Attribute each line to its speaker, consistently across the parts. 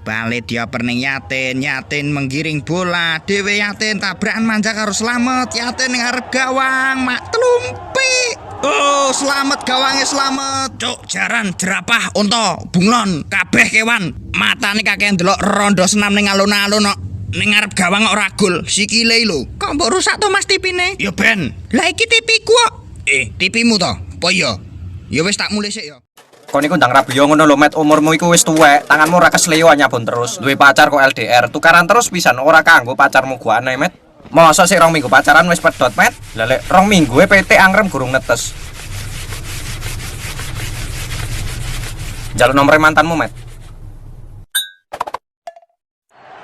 Speaker 1: Bale dioper ning Yatin, Yatin menggiring bola, dhewe Yatin tabrakan manjak karo Slamet, Yatin ning arep gawang, mak telumpi. Oh, Slamet gawange Slamet. Cuk, jaran, jerapah, unta, bunglon, kabeh kewan. Matane kakek ndelok rondo senam ning alun-alun kok. Ning arep gawang kok ragul, sikile lho. Kok mbok rusak to Mas tipine? Ya ben. Lah iki tipiku kok. Tipimu to? Apa ya? Ya wis tak mulih sik ya.
Speaker 2: Kon iku ndang rabi yo ngono lho, Met. Umurmu iku wis tuwek, tanganmu ora kesleo nyabun terus. Duwe pacar kok LDR, tukaran terus pisan ora kanggo pacarmu gua aneh, Met. Mosok sik 2 minggu pacaran wis pedot, Met. Lah lek 2 minggu PT angrem gurung netes. Jalur nomor mantanmu, Met.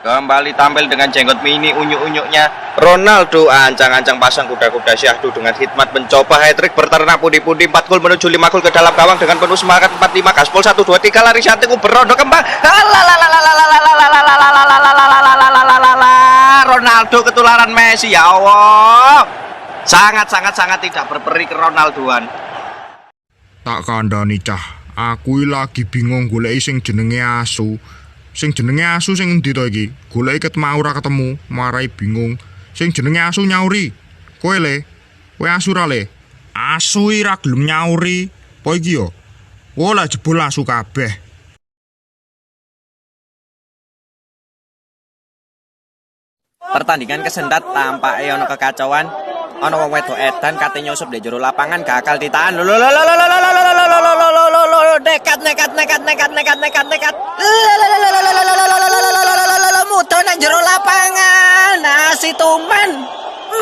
Speaker 3: Kembali tampil dengan jenggot mini unyu-unyuknya Ronaldo ancang-ancang pasang kuda-kuda syahdu dengan hikmat mencoba hat-trick berternak pundi-pundi 4 gol menuju 5 gol ke dalam gawang dengan penuh semangat 45 gaspol 1 2 3 lari cantik berondo kembang Ronaldo ketularan Messi ya Allah sangat tidak berperi ke Ronaldoan.
Speaker 4: Tak kandhani cah, aku lagi bingung goleki sing jenenge asu. Sing jenenge asu sing endi to iki? Goleki ket mau ora ketemu, marai bingung. Sing jenenge asu nyauri. Kowe le, kowe asu ra le? Asu ora gelem nyauri. Apa iki yo? Wola jebul asu kabeh.
Speaker 2: Pertandingan kesendat tampake ono kekacauan. Ono wong wedok edan kate nyusup ndek jero lapangan gagal ditahan. Nekat. Muto nang jero lapangan. Nasi tuman.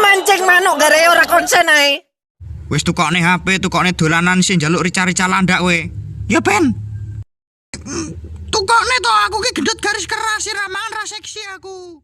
Speaker 2: Mancing manuk gare ora konsen ae.
Speaker 1: Wis tukokne HP, tukokne dolanan sing njaluk rica-rica landak we. Ya Ben. Tukokne to aku ki gendut garis keras ora mangan ra seksi aku.